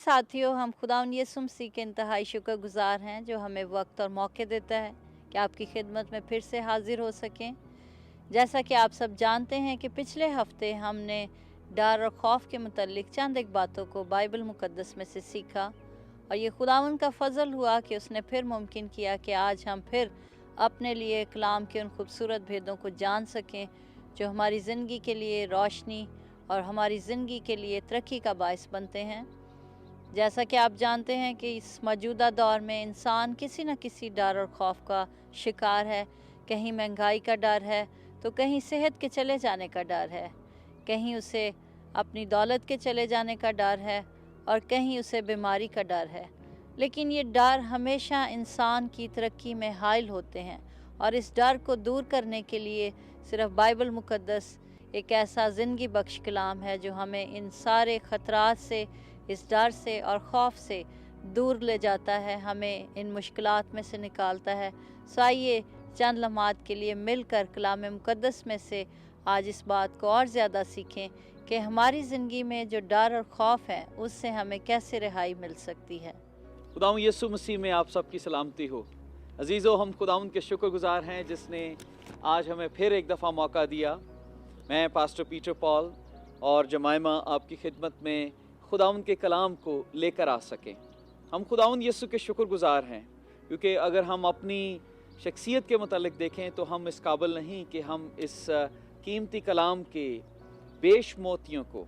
साथियों, हम खुदावंद यीशु मसीह के इंतहाई शुक्रगुजार हैं जो हमें वक्त और मौके देता है कि आपकी खिदमत में फिर से हाजिर हो सकें। जैसा कि आप सब जानते हैं कि पिछले हफ्ते हमने डर और खौफ के मुतल्लिक चंद एक बातों को बाइबल मुकद्दस में से सीखा, और ये खुदावंद का फजल हुआ कि उसने फिर मुमकिन किया कि आज हम फिर अपने लिए कलाम के उन खूबसूरत भेदों को जान सकें जो हमारी ज़िंदगी के लिए रोशनी और हमारी ज़िंदगी के लिए तरक्की का बायस बनते हैं। जैसा कि आप जानते हैं कि इस मौजूदा दौर में इंसान किसी न किसी डर और खौफ का शिकार है। कहीं महंगाई का डर है, तो कहीं सेहत के चले जाने का डर है, कहीं उसे अपनी दौलत के चले जाने का डर है, और कहीं उसे बीमारी का डर है। लेकिन ये डर हमेशा इंसान की तरक्की में हाइल होते हैं, और इस डर को दूर करने के लिए सिर्फ बाइबल मुकद्दस एक ऐसा ज़िंदगी बख्श कलाम है जो हमें इन सारे ख़तरात से, इस डर से और खौफ से दूर ले जाता है, हमें इन मुश्किलात में से निकालता है। सो आइए चंद लम्हात के लिए मिलकर कलाम मुकद्दस में से आज इस बात को और ज़्यादा सीखें कि हमारी ज़िंदगी में जो डर और खौफ है उससे हमें कैसे रिहाई मिल सकती है। खुदावंद यीशु मसीह में आप सबकी सलामती हो। अजीज़ों, हम खुदावंद के शुक्रगुजार हैं जिसने आज हमें फिर एक दफ़ा मौका दिया। मैं पास्टर पीटर पॉल और जमाइमा आपकी खिदमत में खुदावंद के कलाम को लेकर आ सकें। हम खुदावंद यीशु के शुक्रगुजार हैं क्योंकि अगर हम अपनी शख्सियत के मुतालिक देखें तो हम इस काबिल नहीं कि हम इस कीमती कलाम के बेश मोतियों को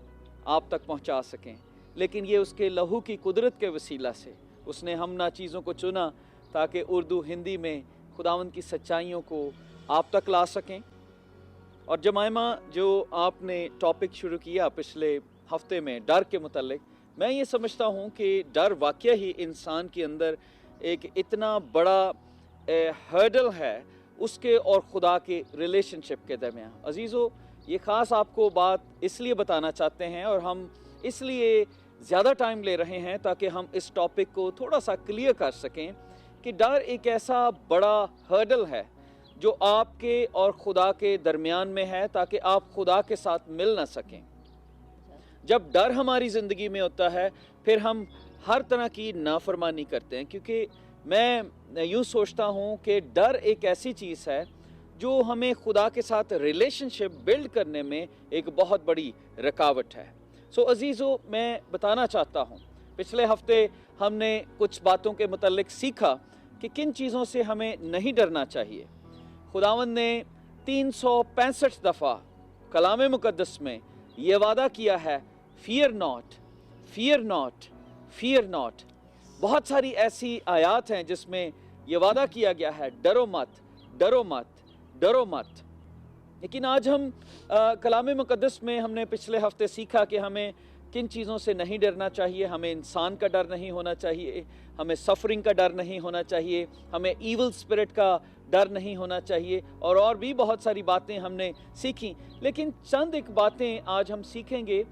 आप तक पहुंचा सकें, लेकिन ये उसके लहू की कुदरत के वसीला से उसने हमना चीज़ों को चुना ताकि उर्दू हिंदी में खुदावंद की सच्चाइयों को आप तक ला सकें। और जमाइमा, जो आपने टॉपिक शुरू किया पिछले हफ्ते में डर के मुतालिक, मैं ये समझता हूँ कि डर वाकई ही इंसान के अंदर एक इतना बड़ा हर्डल है उसके और खुदा के रिलेशनशिप के दरमियान। अजीज़ों, ये ख़ास आपको बात इसलिए बताना चाहते हैं और हम इसलिए ज़्यादा टाइम ले रहे हैं ताकि हम इस टॉपिक को थोड़ा सा क्लियर कर सकें कि डर एक ऐसा बड़ा हर्डल है जो आपके और खुदा के दरमियान में है ताकि आप खुदा के साथ मिल ना सकें। जब डर हमारी ज़िंदगी में होता है फिर हम हर तरह की नाफरमानी करते हैं, क्योंकि मैं यूँ सोचता हूँ कि डर एक ऐसी चीज़ है जो हमें खुदा के साथ रिलेशनशिप बिल्ड करने में एक बहुत बड़ी रुकावट है। सो अजीज़ों, मैं बताना चाहता हूँ, पिछले हफ्ते हमने कुछ बातों के मुतालिक सीखा कि किन चीज़ों से हमें नहीं डरना चाहिए। खुदावंद ने 365 दफ़ा कलाम मुकद्दस में ये वादा किया है, fear not, fear not, fear not. बहुत सारी ऐसी आयात हैं जिसमें ये वादा किया गया है, डरो मत, डरो मत, डरो मत। लेकिन आज हम कलाम मुकद्दस में हमने पिछले हफ्ते सीखा कि हमें किन चीज़ों से नहीं डरना चाहिए। हमें इंसान का डर नहीं होना चाहिए, हमें सफरिंग का डर नहीं होना चाहिए, हमें ईवल स्पिरिट का डर नहीं होना चाहिए, और भी बहुत सारी बातें हमने सीखी। लेकिन चंद एक बातें आज हम सीखेंगे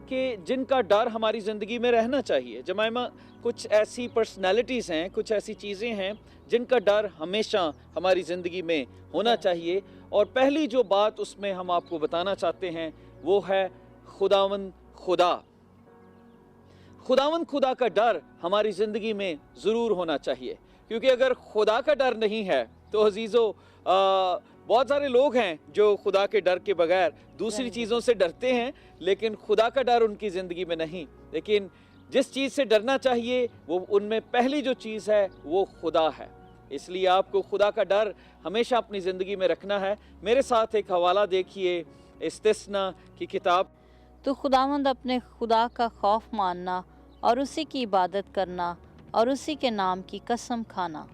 कि जिनका डर हमारी ज़िंदगी में रहना चाहिए। जमाइमा, कुछ ऐसी पर्सनैलिटीज़ हैं, कुछ ऐसी चीज़ें हैं जिनका डर हमेशा हमारी ज़िंदगी में होना चाहिए। और पहली जो बात उसमें हम आपको बताना चाहते हैं वो है खुदावंद खुदा। खुदावंद खुदा का डर हमारी ज़िंदगी में ज़रूर होना चाहिए, क्योंकि अगर खुदा का डर नहीं है तो अजीज़ों, बहुत सारे लोग हैं जो खुदा के डर के बगैर दूसरी चीज़ों से डरते हैं, लेकिन खुदा का डर उनकी ज़िंदगी में नहीं। लेकिन जिस चीज़ से डरना चाहिए वो उनमें पहली जो चीज़ है वो खुदा है। इसलिए आपको खुदा का डर हमेशा अपनी ज़िंदगी में रखना है। मेरे साथ एक हवाला देखिए इस्तिस्ना की किताब। तो खुदावंद अपने खुदा का खौफ मानना और उसी की इबादत करना और उसी के नाम की कसम खाना।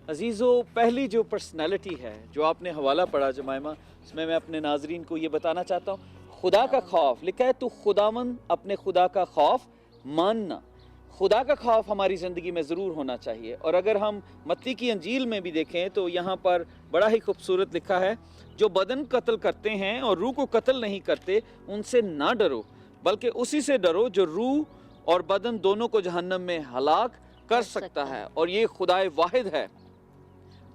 अजीज़ों, पहली जो पर्सनालिटी है जो आपने हवाला पढ़ा जमाइमा, इसमें मैं अपने नाजरीन को ये बताना चाहता हूँ, खुदा का खौफ लिखा है। तो खुदावंद अपने खुदा का खौफ मानना, खुदा का खौफ हमारी ज़िंदगी में ज़रूर होना चाहिए। और अगर हम मत्ती की अंजील में भी देखें तो यहाँ पर बड़ा ही खूबसूरत लिखा है, जो बदन कत्ल करते हैं और रूह को कत्ल नहीं करते उनसे ना डरो, बल्कि उसी से डरो जो रूह और बदन दोनों को जहन्नम में हलाक कर सकता है। और ये खुदाए वाहिद है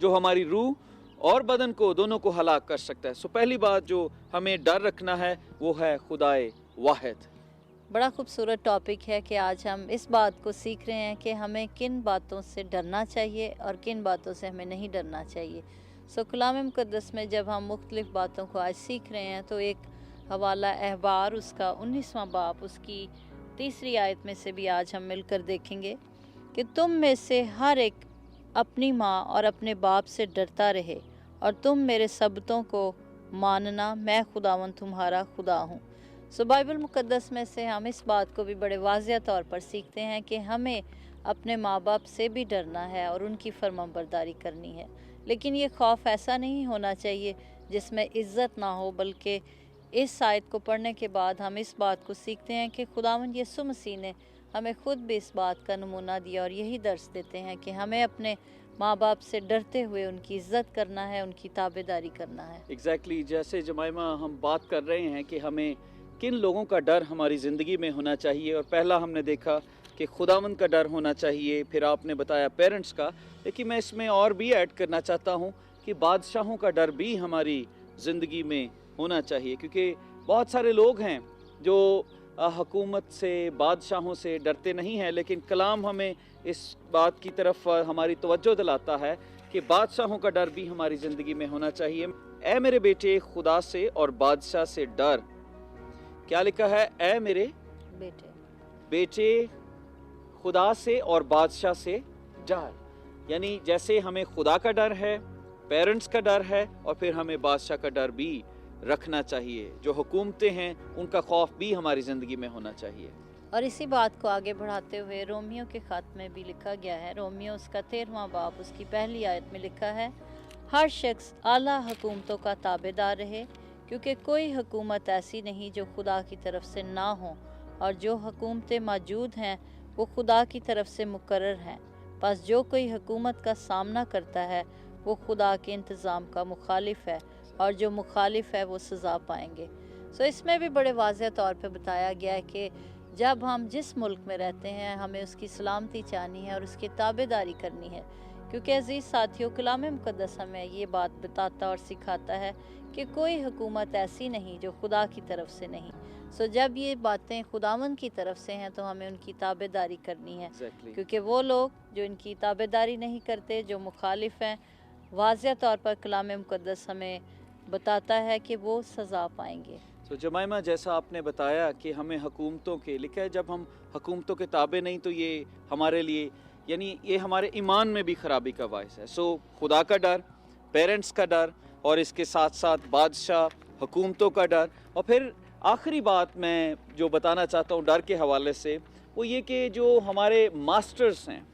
जो हमारी रूह और बदन को दोनों को हलाक कर सकता है। सो पहली बात जो हमें डर रखना है वो है खुदाए वाहिद। बड़ा खूबसूरत टॉपिक है कि आज हम इस बात को सीख रहे हैं कि हमें किन बातों से डरना चाहिए और किन बातों से हमें नहीं डरना चाहिए। कलाम मुक़द्दस में जब हम मुख्तलिफ़ बातों को आज सीख रहे हैं तो एक हवाला अहबार उसका 19वां बाब उसकी 3री आयत में से भी आज हम मिलकर देखेंगे कि तुम में से हर एक अपनी माँ और अपने बाप से डरता रहे और तुम मेरे सबतों को मानना, मैं खुदावन तुम्हारा खुदा हूँ। बाइबल मुक़द्दस में से हम इस बात को भी बड़े वाज़िया तौर पर सीखते हैं कि हमें अपने माँ बाप से भी डरना है और उनकी फरमाबरदारी करनी है। लेकिन ये खौफ ऐसा नहीं होना चाहिए जिसमें इज़्ज़त ना हो, बल्कि इस आयत को पढ़ने के बाद हम इस बात को सीखते हैं कि खुदावंद यीशु मसीह ने हमें खुद भी इस बात का नमूना दिया और यही दर्स देते हैं कि हमें अपने माँ बाप से डरते हुए उनकी इज़्ज़त करना है, उनकी ताबेदारी करना है। एग्जैक्टली जैसे जमाइमा हम बात कर रहे हैं कि हमें किन लोगों का डर हमारी ज़िंदगी में होना चाहिए, और पहला हमने देखा कि खुदावंद का डर होना चाहिए, फिर आपने बताया पेरेंट्स का, लेकिन मैं इसमें और भी ऐड करना चाहता हूँ कि बादशाहों का डर भी हमारी ज़िंदगी में होना चाहिए, क्योंकि बहुत सारे लोग हैं जो हुकूमत से, बादशाहों से डरते नहीं हैं, लेकिन कलाम हमें इस बात की तरफ हमारी तवज्जो दिलाता है कि बादशाहों का डर भी हमारी ज़िंदगी में होना चाहिए। ए मेरे बेटे खुदा से और बादशाह से डर। क्या लिखा है? ए मेरे बेटे खुदा से और बादशाह से डर। यानी जैसे हमें खुदा का डर है, पेरेंट्स का डर है, और फिर हमें बादशाह का डर भी रखना चाहिए। जो हुकूमतें हैं उनका खौफ भी हमारी ज़िंदगी में होना चाहिए। और इसी बात को आगे बढ़ाते हुए रोमियो के ख़त में भी लिखा गया है, रोमियो उसका 13वां बाब उसकी पहली आयत में लिखा है, हर शख्स आला हुकूमतों का ताबेदार रहे, क्योंकि कोई हुकूमत ऐसी नहीं जो खुदा की तरफ से ना हो, और जो हुकूमतें मौजूद हैं वो खुदा की तरफ से मुकर्रर हैं। बस जो कोई हुकूमत का सामना करता है वो खुदा के इंतज़ाम का मुखालिफ है, और जो मुखालिफ है वो सज़ा पाएंगे। इसमें भी बड़े वाज़ेह तौर पे बताया गया है कि जब हम जिस मुल्क में रहते हैं हमें उसकी सलामती चाहनी है और उसकी ताबेदारी करनी है, क्योंकि अजीज़ साथियों, कलाम मुक़द्दस हमें ये बात बताता और सिखाता है कि कोई हुकूमत ऐसी नहीं जो खुदा की तरफ से नहीं। जब ये बातें खुदावंद की तरफ से हैं तो हमें उनकी ताबेदारी करनी है। क्योंकि वो लोग जो इनकी ताबेदारी नहीं करते, जो मुखालिफ हैं, वाज़िया तौर पर कलाम मुक़द्दस हमें बताता है कि वो सज़ा पाएंगे। जमाइमा, जैसा आपने बताया कि हमें हुकूमतों के, लिखा है जब हम हुकूमतों के ताबे नहीं तो ये हमारे लिए, यानी ये हमारे ईमान में भी ख़राबी का बायस है। खुदा का डर, पेरेंट्स का डर, और इसके साथ साथ बादशाह, हुकूमतों का डर। और फिर आखिरी बात मैं जो बताना चाहता हूँ डर के हवाले से, वो ये कि जो हमारे मास्टर्स हैं,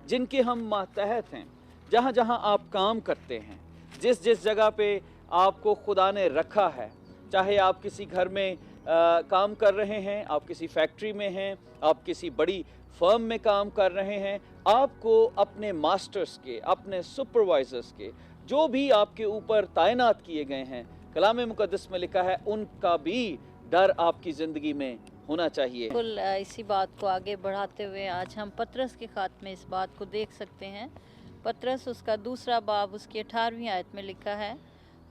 जिनके हम मातहत हैं, जहाँ जहाँ आप काम करते हैं, जिस जिस जगह पे आपको खुदा ने रखा है, चाहे आप किसी घर में काम कर रहे हैं, आप किसी फैक्ट्री में हैं, आप किसी बड़ी फर्म में काम कर रहे हैं, आपको अपने मास्टर्स के, अपने सुपरवाइजर्स के, जो भी आपके ऊपर तैनात किए गए हैं, कलाम मुक़द्दस में लिखा है उनका भी डर आपकी ज़िंदगी में होना चाहिए। बिल्कुल इसी बात को आगे बढ़ाते हुए आज हम पतरस के ख़त में इस बात को देख सकते हैं। पतरस उसका 2रा बाब उसकी 18वीं आयत में लिखा है,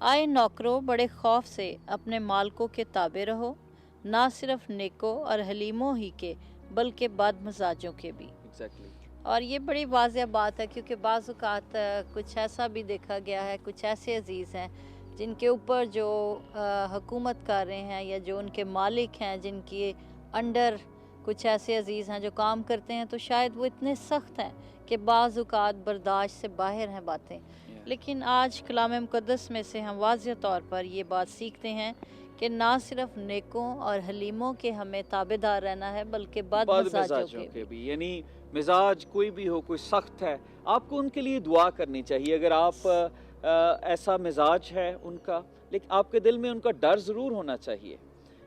आए नौकरों, बड़े खौफ से अपने मालिकों के ताबे रहो, ना सिर्फ नेकों और हलीमों ही के बल्कि बदमजाजों के भी। और ये बड़ी वाज़िया बात है, क्योंकि बाज़ औक़ात कुछ ऐसा भी देखा गया है, कुछ ऐसे अजीज़ हैं जिनके ऊपर जो हुकूमत कर रहे हैं या जो उनके मालिक हैं, जिनके अंडर कुछ ऐसे अजीज़ हैं जो काम करते हैं, तो शायद वो इतने सख्त हैं कि बाज़ औक़ात बर्दाश्त से बाहर हैं बातें। लेकिन आज कलाम मुक़द्दस में से हम वाज़िया तौर पर ये बात सीखते हैं कि ना सिर्फ नेकों और हलीमों के हमें ताबेदार रहना है, बल्कि बदमजाजों के भी। यानी मिजाज कोई भी हो, कोई सख्त है, आपको उनके लिए दुआ करनी चाहिए। अगर आप ऐसा मिजाज है उनका, लेकिन आपके दिल में उनका डर ज़रूर होना चाहिए।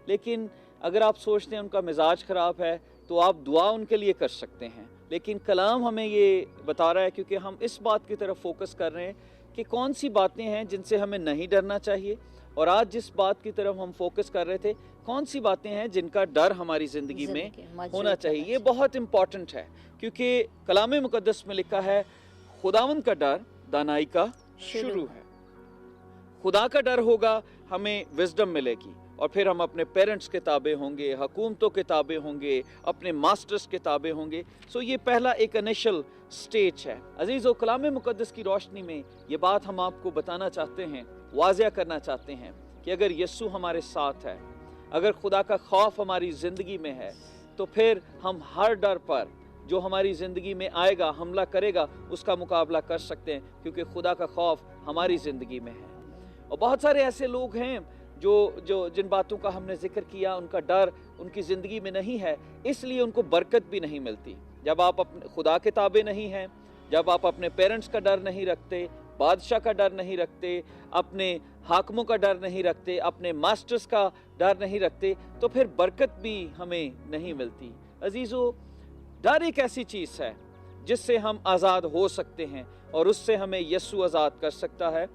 लेकिन अगर आप सोचते हैं उनका मिजाज ख़राब है तो आप दुआ उनके लिए कर सकते हैं। लेकिन कलाम हमें ये बता रहा है, क्योंकि हम इस बात की तरफ फोकस कर रहे हैं कि कौन सी बातें हैं जिनसे हमें नहीं डरना चाहिए, और आज जिस बात की तरफ हम फोकस कर रहे थे, कौन सी बातें हैं जिनका डर हमारी ज़िंदगी में होना चाहिए। ये बहुत इम्पॉर्टेंट है, क्योंकि कलाम मुक़द्दस में लिखा है खुदावंद का डर दानाई का शुरू है। खुदा का डर होगा, हमें विजडम मिलेगी, और फिर हम अपने पेरेंट्स के ताबे होंगे, हुकूमतों के ताबे होंगे, अपने मास्टर्स के ताबे होंगे। सो ये पहला एक इनिशियल स्टेज है। अजीज़ो, कलाम मुक़द्दस की रोशनी में ये बात हम आपको बताना चाहते हैं, वाज़िया करना चाहते हैं कि अगर यीशु हमारे साथ है, अगर खुदा का खौफ हमारी ज़िंदगी में है, तो फिर हम हर डर पर जो हमारी ज़िंदगी में आएगा, हमला करेगा, उसका मुकाबला कर सकते हैं, क्योंकि खुदा का खौफ हमारी ज़िंदगी में है। और बहुत सारे ऐसे लोग हैं जो जिन बातों का हमने जिक्र किया, उनका डर उनकी ज़िंदगी में नहीं है, इसलिए उनको बरकत भी नहीं मिलती। जब आप अपने खुदा के ताबे नहीं हैं, जब आप अपने पेरेंट्स का डर नहीं रखते, बादशाह का डर नहीं रखते, अपने हाकिमों का डर नहीं रखते, अपने मास्टर्स का डर नहीं रखते, तो फिर बरकत भी हमें नहीं मिलती। अजीज़ो, डर एक ऐसी चीज़ है जिससे हम आज़ाद हो सकते हैं और उससे हमें यीशु आज़ाद कर सकता है।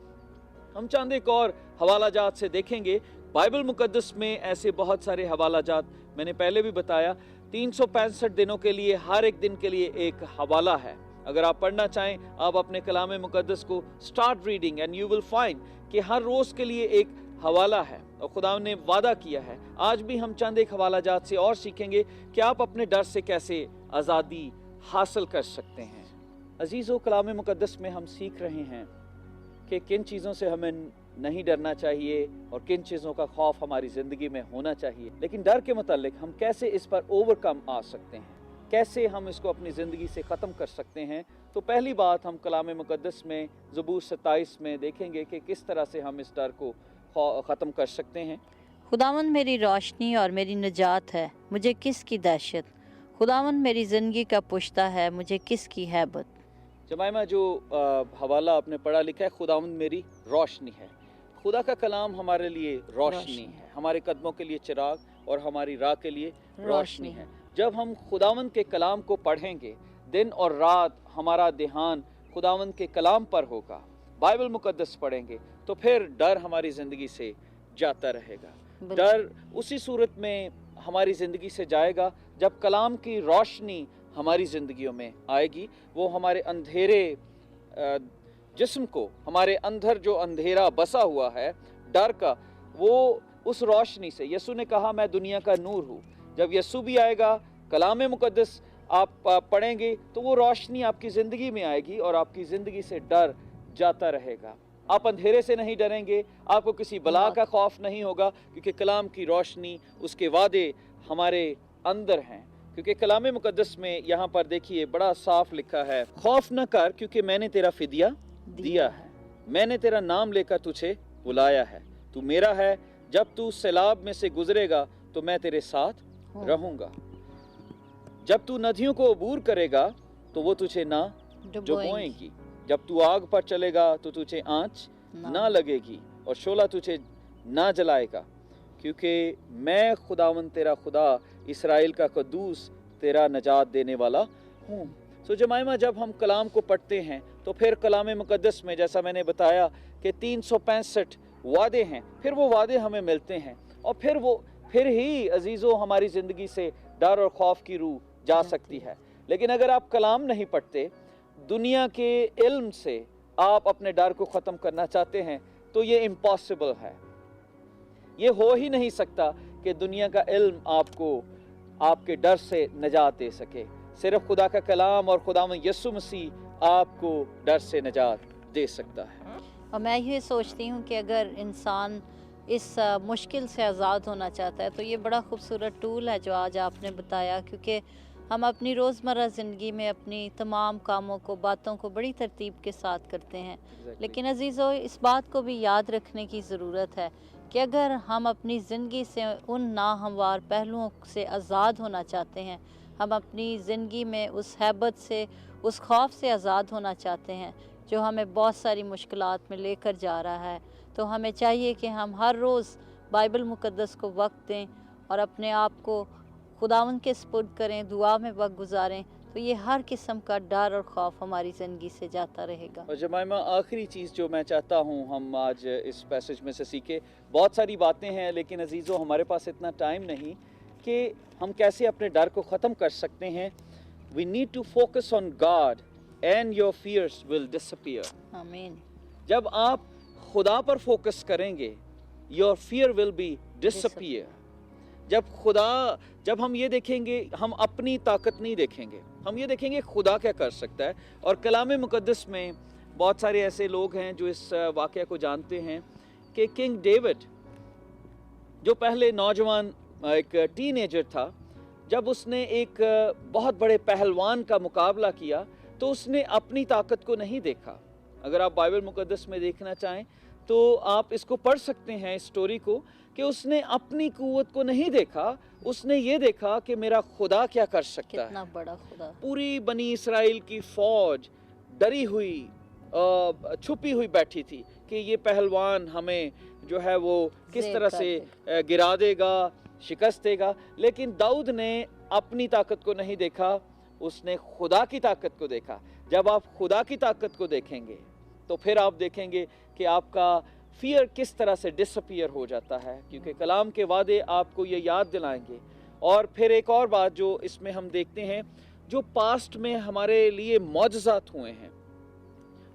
हम चंद एक और हवाला जात से देखेंगे। बाइबल मुकद्दस में ऐसे बहुत सारे हवाला जात, मैंने पहले भी बताया, 365 दिनों के लिए हर एक दिन के लिए एक हवाला है। अगर आप पढ़ना चाहें, आप अपने कलाम मुकद्दस को start reading and you will find कि हर रोज़ के लिए एक हवाला है और खुदा ने वादा किया है। आज भी हम चंद एक हवाला जात से और सीखेंगे कि आप अपने डर से कैसे आज़ादी हासिल कर सकते हैं। अजीज़ो, कलाम मुकद्दस में हम सीख रहे हैं कि किन चीज़ों से हमें नहीं डरना चाहिए और किन चीज़ों का खौफ हमारी ज़िंदगी में होना चाहिए, लेकिन डर के मुतालिक हम कैसे इस पर ओवरकम आ सकते हैं, कैसे हम इसको अपनी ज़िंदगी से ख़त्म कर सकते हैं। तो पहली बात हम कलाम मुकद्दस में ज़बूर 27 में देखेंगे कि किस तरह से हम इस डर को ख़त्म कर सकते हैं। खुदावंद मेरी रोशनी और मेरी निजात है, मुझे किसकी दहशत। खुदावंद मेरी ज़िंदगी का पुश्ता है, मुझे किसकी हैबत। जमाइमा, जो हवाला आपने पढ़ा लिखा है, खुदावंद मेरी रोशनी है। खुदा का कलाम हमारे लिए रोशनी है, हमारे कदमों के लिए चिराग और हमारी राह के लिए रोशनी है। जब हम खुदावंद के कलाम को पढ़ेंगे, दिन और रात हमारा ध्यान खुदावंद के कलाम पर होगा, बाइबल मुकद्दस पढ़ेंगे, तो फिर डर हमारी ज़िंदगी से जाता रहेगा। डर उसी सूरत में हमारी ज़िंदगी से जाएगा जब कलाम की रोशनी हमारी ज़िंदगियों में आएगी। वो हमारे अंधेरे जिस्म को, हमारे अंदर जो अंधेरा बसा हुआ है डर का, वो उस रोशनी से, यीशु ने कहा मैं दुनिया का नूर हूँ। जब यीशु भी आएगा, कलाम मुकद्दस आप पढ़ेंगे, तो वो रोशनी आपकी ज़िंदगी में आएगी और आपकी ज़िंदगी से डर जाता रहेगा। आप अंधेरे से नहीं डरेंगे, आपको किसी बला का खौफ नहीं होगा, क्योंकि कलाम की रोशनी, उसके वादे हमारे अंदर हैं। क्योंकि कलाम मुकद्दस में यहाँ पर देखिए बड़ा साफ लिखा है, खौफ न कर क्योंकि मैंने तेरा फिदिया दिया है, मैंने तेरा नाम लेकर तुझे बुलाया है, तू मेरा है, जब तू सैलाब में से गुजरेगा तो मैं तेरे साथ रहूंगा, जब तू नदियों को अबूर करेगा तो वो तुझे ना डुबोएंगी, जब तू आग पर चलेगा तो तुझे आंच ना लगेगी और शोला तुझे ना जलाएगा, क्योंकि मैं खुदावंद तेरा खुदा, इसराइल का कद्दूस, तेरा नजात देने वाला हूँ। सो जमाइमा, जब हम कलाम को पढ़ते हैं तो फिर कलाम मुकद्दस में, जैसा मैंने बताया कि 365 वादे हैं, फिर वो वादे हमें मिलते हैं और फिर ही अजीज़ों हमारी ज़िंदगी से डर और खौफ की रूह जा सकती है। लेकिन अगर आप कलाम नहीं पढ़ते, दुनिया के इल्म से आप अपने डर को ख़त्म करना चाहते हैं, तो ये इम्पॉसिबल है। ये हो ही नहीं सकता कि दुनिया का इल्म आपको आपके डर से निजात दे सके। सिर्फ खुदा का कलाम और खुदावंद यीशु मसीह आपको डर से निजात दे सकता है। और मैं ये सोचती हूँ कि अगर इंसान इस मुश्किल से आज़ाद होना चाहता है, तो ये बड़ा खूबसूरत टूल है जो आज आपने बताया, क्योंकि हम अपनी रोज़मर्रा ज़िंदगी में अपनी तमाम कामों को, बातों को बड़ी तरतीब के साथ करते हैं। लेकिन अजीज़ों, इस बात को भी याद रखने की ज़रूरत है कि अगर हम अपनी ज़िंदगी से उन नाहमवार पहलुओं से आज़ाद होना चाहते हैं, हम अपनी ज़िंदगी में उस हैबत से, उस खौफ से आज़ाद होना चाहते हैं जो हमें बहुत सारी मुश्किलात में लेकर जा रहा है, तो हमें चाहिए कि हम हर रोज़ बाइबल मुकद्दस को वक्त दें और अपने आप को खुदावंद के सुपुर्द करें, दुआ में वक्त गुजारें, तो ये हर किस्म का डर और खौफ हमारी ज़िंदगी से जाता रहेगा। और जमाइमा, आखिरी चीज़ जो मैं चाहता हूँ हम आज इस पैसेज में से सीखे, बहुत सारी बातें हैं लेकिन अजीज़ों हमारे पास इतना टाइम नहीं कि हम कैसे अपने डर को ख़त्म कर सकते हैं। We need to focus on God and your fears will disappear. आमीन। जब आप खुदा पर फोकस करेंगे your fear will be disappear. जब हम ये देखेंगे, हम अपनी ताकत नहीं देखेंगे, हम ये देखेंगे खुदा क्या कर सकता है। और कलाम मुकद्दस में बहुत सारे ऐसे लोग हैं जो इस वाक़या को जानते हैं कि किंग डेविड, जो पहले नौजवान एक टीनेजर था, जब उसने एक बहुत बड़े पहलवान का मुकाबला किया तो उसने अपनी ताकत को नहीं देखा। अगर आप बाइबल मुकद्दस में देखना चाहें तो आप इसको पढ़ सकते हैं, इस स्टोरी को, कि उसने अपनी कुव्वत को नहीं देखा, उसने ये देखा कि मेरा खुदा क्या कर सकता है। कितना बड़ा खुदा। पूरी बनी इसराइल की फौज डरी हुई, छुपी हुई बैठी थी कि ये पहलवान हमें जो है वो किस तरह से गिरा देगा, शिकस्त देगा। लेकिन दाऊद ने अपनी ताकत को नहीं देखा, उसने खुदा की ताकत को देखा। जब आप खुदा की ताकत को देखेंगे तो फिर आप देखेंगे कि आपका फियर किस तरह से डिसअपीयर हो जाता है, क्योंकि कलाम के वादे आपको ये याद दिलाएंगे। और फिर एक और बात जो इसमें हम देखते हैं, जो पास्ट में हमारे लिए मौजज़ात हुए हैं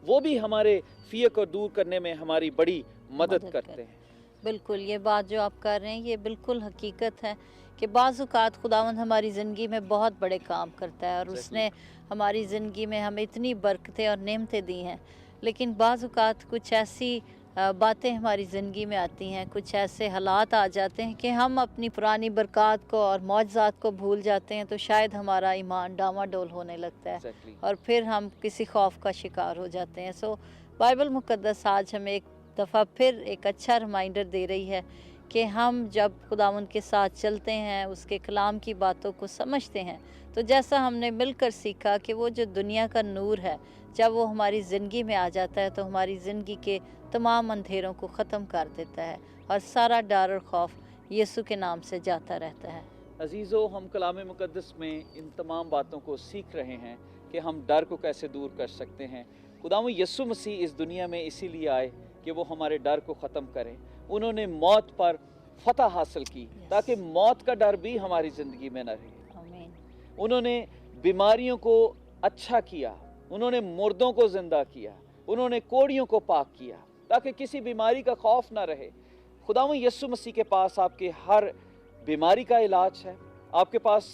वो भी हमारे फियर को दूर करने में हमारी बड़ी मदद करते हैं। बिल्कुल, ये बात जो आप कर रहे हैं ये बिल्कुल हकीकत है कि बाज़ औक़ात खुदावंद हमारी ज़िंदगी में बहुत बड़े काम करता है और उसने हमारी ज़िंदगी में हमें इतनी बरकतें और नेमतें दी हैं। लेकिन बाज़ औक़ात कुछ ऐसी बातें हमारी ज़िंदगी में आती हैं, कुछ ऐसे हालात आ जाते हैं कि हम अपनी पुरानी बरक़ात को और मौजज़ात को भूल जाते हैं, तो शायद हमारा ईमान डामाडोल होने लगता है और फिर हम किसी खौफ का शिकार हो जाते हैं। सो बाइबल मुक़द्दस आज हमें एक दफ़ा फिर एक अच्छा रिमाइंडर दे रही है कि हम जब खुदावंद के साथ चलते हैं, उसके कलाम की बातों को समझते हैं, तो जैसा हमने मिलकर सीखा कि वो जो दुनिया का नूर है, जब वो हमारी ज़िंदगी में आ जाता है तो हमारी ज़िंदगी के तमाम अंधेरों को ख़त्म कर देता है और सारा डर और खौफ यीशु के नाम से जाता रहता है। अजीज़ो, हम कलाम मुक़द्दस में इन तमाम बातों को सीख रहे हैं कि हम डर को कैसे दूर कर सकते हैं। खुदावंद यीशु मसीह इस दुनिया में इसीलिए आए कि वो हमारे डर को ख़त्म करें। उन्होंने मौत पर फतह हासिल की ताकि मौत का डर भी हमारी ज़िंदगी में न रहे। आमीन। उन्होंने बीमारियों को अच्छा किया, उन्होंने मुर्दों को ज़िंदा किया, उन्होंने कोड़ियों को पाक किया ताकि किसी बीमारी का खौफ ना रहे। खुदावंद यीशु मसीह के पास आपके हर बीमारी का इलाज है। आपके पास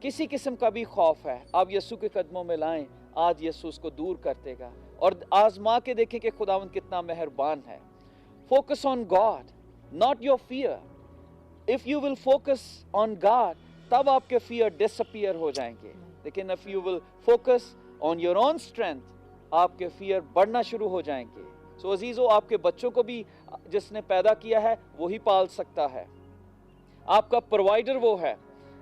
किसी किस्म का भी खौफ है, आप यीशु के कदमों में लाएं, आज यीशु उसको दूर कर देगा। और आजमा के देखें कि खुदावंद कितना मेहरबान है। Focus on God, not your fear. If you will focus on God, तब आपके फियर डिसअपीयर हो जाएंगे। लेकिन if you will focus on your own strength, आपके फियर बढ़ना शुरू हो जाएंगे। सो अजीजों, आपके बच्चों को भी जिसने पैदा किया है वही पाल सकता है। आपका प्रोवाइडर वो है,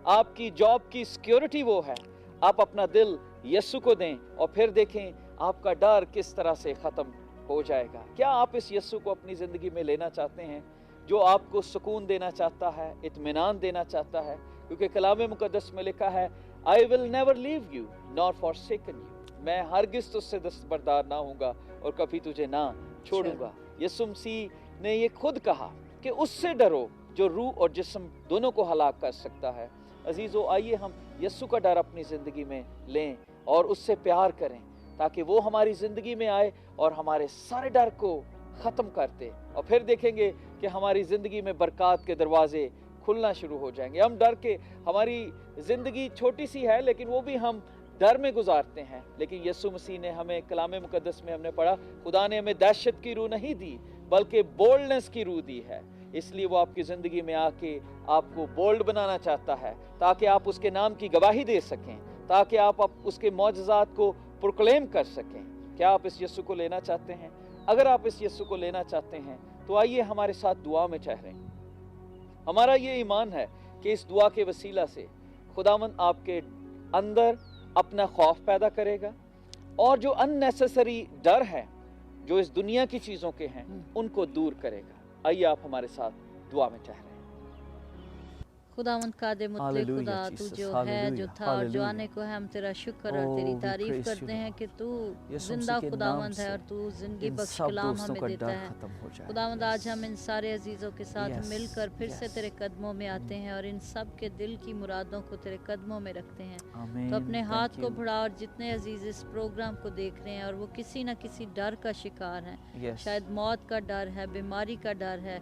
आपकी जॉब की सिक्योरिटी वो है। आप अपना दिल यीशु को दें और फिर देखें आपका डर किस तरह से ख़त्म हो जाएगा। क्या आप इस यीशु को अपनी ज़िंदगी में लेना चाहते हैं, जो आपको सुकून देना चाहता है, इत्मीनान देना चाहता है? क्योंकि कलाम मुक़द्दस में लिखा है, I will never leave you nor forsaken you. मैं हरगिज़ तुझसे दस्तबरदार ना होऊंगा और कभी तुझे ना छोड़ूंगा। यीशु मसीह ने ये खुद कहा कि उससे डरो जो रूह और जिस्म दोनों को हलाक कर सकता है। अजीज़ों, आइए हम यीशु का डर अपनी ज़िंदगी में लें और उससे प्यार करें ताकि वो हमारी ज़िंदगी में आए और हमारे सारे डर को ख़त्म कर दे। और फिर देखेंगे कि हमारी ज़िंदगी में बरक़ात के दरवाज़े खुलना शुरू हो जाएंगे। हम डर के, हमारी ज़िंदगी छोटी सी है लेकिन वो भी हम डर में गुजारते हैं। लेकिन यीशु मसीह ने हमें, कलाम मुक़द्दस में हमने पढ़ा, खुदा ने हमें दहशत की रूह नहीं दी बल्कि बोल्डनेस की रूह दी है। इसलिए वो आपकी ज़िंदगी में आके आपको बोल्ड बनाना चाहता है ताकि आप उसके नाम की गवाही दे सकें, ताकि आप उसके मौजज़ात को प्रोक्लेम कर सकें। क्या आप इस यीशु को लेना चाहते हैं? अगर आप इस यीशु को लेना चाहते हैं तो आइए हमारे साथ दुआ में ठहरें। हमारा ये ईमान है कि इस दुआ के वसीला से खुदावंद आपके अंदर अपना खौफ पैदा करेगा और जो अननेसेसरी डर है जो इस दुनिया की चीज़ों के हैं उनको दूर करेगा। आइए आप हमारे साथ दुआ में ठहरें। खुदावंद कादे मुतले खुदा, तू जो है, जो था और जो आने को है, हम तेरा शुक्र और तेरी तारीफ करते हैं कि तू जिंदा खुदावंद है और तू जिंदगी बख्श कलाम हमें देता है। खुदावंद, आज हम इन सारे अजीज़ों के साथ मिलकर फिर से तेरे कदमों में आते हैं और इन सब के दिल की मुरादों को तेरे कदमों में रखते हैं। तो अपने हाथ को बढ़ा और जितने अजीज़ इस प्रोग्राम को देख रहे हैं और वो किसी न किसी डर का शिकार हैं, शायद मौत का डर है, बीमारी का डर है,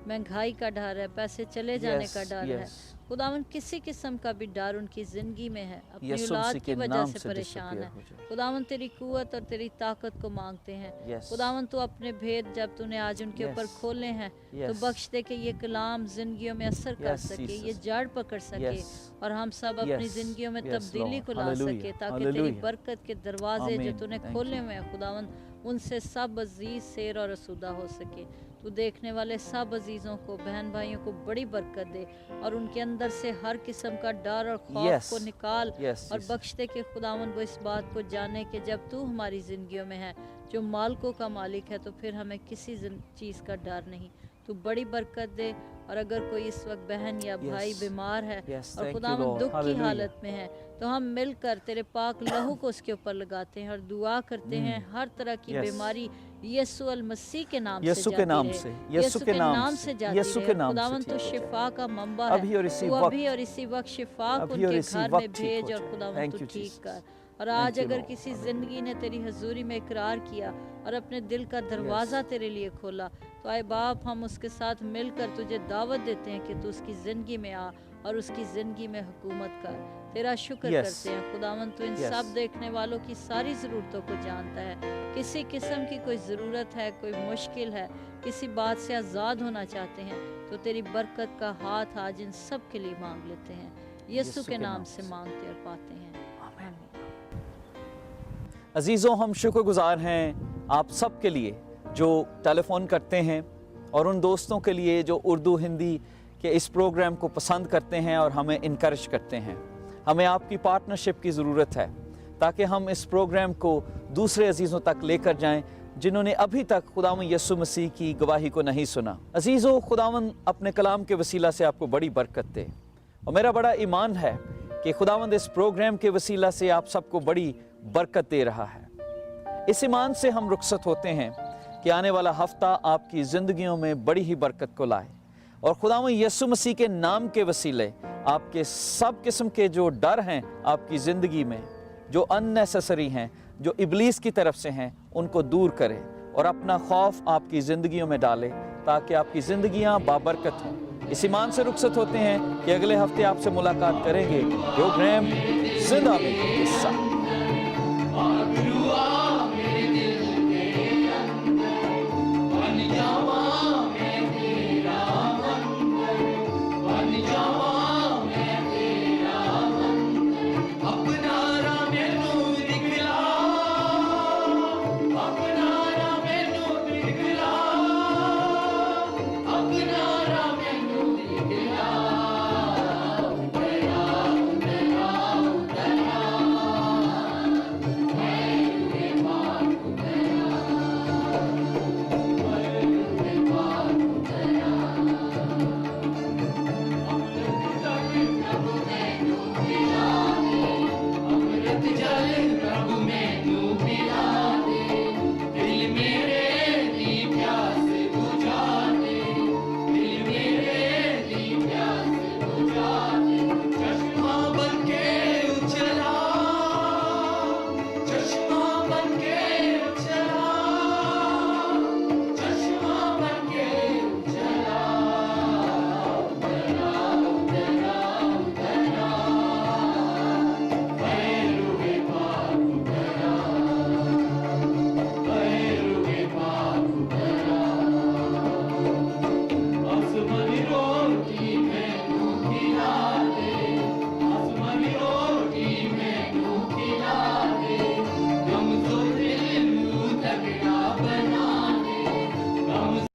महंगाई का डर है, पैसे चले जाने Yes, का डर है। yes. खुदावन किसी किस्म का भी डर उनकी ज़िंदगी में है, अपनी यीशु औलाद मसीह की के वजह नाम से से परेशान है। disappear हो जाए। खुदावन तेरी कुव्वत और तेरी ताकत को मांगते हैं। Yes. खुदावन तू अपने भेद जब तूने आज उनके ऊपर Yes. खोले हैं तो Yes. बख्श दे कि ये कलाम जिंदगियों में असर कर Yes, सके, Jesus. ये जड़ पकड़ सके Yes. और हम सब अपनी Yes. जिंदगियों में Yes, तब्दीली Lord. को ला Hallelujah. सके, ताकि तेरी Hallelujah. बरकत के दरवाजे जो Amen. तूने Thank खोले you. हुए हैं खुदावन उनसे सब अजीज सेर और रसूदा हो सके। तू देखने वाले सब अजीज़ों को, बहन भाइयों को बड़ी बरकत दे और उनके अंदर से हर किस्म का डर और खौफ Yes. को निकाल Yes, और Jesus. बख्श दे कि खुदावन वो इस बात को जाने कि जब तू हमारी ज़िंदगियों में है, जो मालिकों का मालिक है, तो फिर हमें किसी चीज़ का डर नहीं। तू बड़ी बरकत दे। और अगर कोई इस वक्त बहन या भाई Yes. बीमार है Yes, और thank you, खुदावन Lord. दुख की Hallelujah. हालत में है, तो हम मिलकर तेरे पाक लहू को उसके ऊपर लगाते हैं और दुआ करते हैं हर तरह की Yes. बीमारी यीशु अल मसीह के नाम से यीशु के जाती नाम रहे। से, यीशु के नाम से जाती यीशु रहे। के नाम से खुदावन ठीक तो हो जाए। शिफा का मंबा है। अभी और इसी तू वक्त, अभी और इसी वक्त शिफा को अभी और उनके इसी घर वक्त में ठीक हो भेज और जाए। खुदावन Thank तू you, ठीक Jesus. कर। और आज you, अगर Lord. किसी जिंदगी ने तेरी हजूरी में इकरार किया और अपने दिल का दरवाज़ा तेरे लिए खोला, तो आए बाप हम उसके साथ मिलकर तुझे दावत देते हैं कि तू उसकी ज़िंदगी में आ और उसकी ज़िंदगी में हुकूमत कर। तेरा शुक्र Yes. करते हैं खुदावन, तू इन Yes. सब देखने वालों की सारी ज़रूरतों को जानता है। किसी किस्म की कोई ज़रूरत है, कोई मुश्किल है, किसी बात से आज़ाद होना चाहते हैं, तो तेरी बरकत का हाथ आज इन सब के लिए मांग लेते हैं। यीशु के नाम से मांगते और पाते हैं, आमीन। अजीज़ों, हम शुक्रगुजार हैं आप सब के लिए जो टेलीफोन करते हैं और उन दोस्तों के लिए जो उर्दू हिंदी के इस प्रोग्राम को पसंद करते हैं और हमें इनकरेज करते हैं। हमें आपकी पार्टनरशिप की ज़रूरत है ताकि हम इस प्रोग्राम को दूसरे अजीज़ों तक लेकर जाएं जिन्होंने अभी तक खुदावन यीशु मसीह की गवाही को नहीं सुना। अजीज़ों, खुदावन अपने कलाम के वसीला से आपको बड़ी बरकत दे और मेरा बड़ा ईमान है कि खुदावंद इस प्रोग्राम के वसीला से आप सबको बड़ी बरकत दे रहा है। इस ईमान से हम रुखसत होते हैं कि आने वाला हफ्ता आपकी ज़िंदगियों में बड़ी ही बरकत को लाए और खुदावंद यीशु मसीह के नाम के वसीले आपके सब किस्म के जो डर हैं आपकी ज़िंदगी में, जो अननेसेसरी हैं, जो इब्लीस की तरफ से हैं, उनको दूर करे और अपना खौफ आपकी ज़िंदगियों में डाले ताकि आपकी ज़िंदगियाँ बाबरकत हों। इस ईमान से रुखसत होते हैं कि अगले हफ्ते आपसे मुलाकात करेंगे प्रोग्राम जिंदा में हिस्सा। जल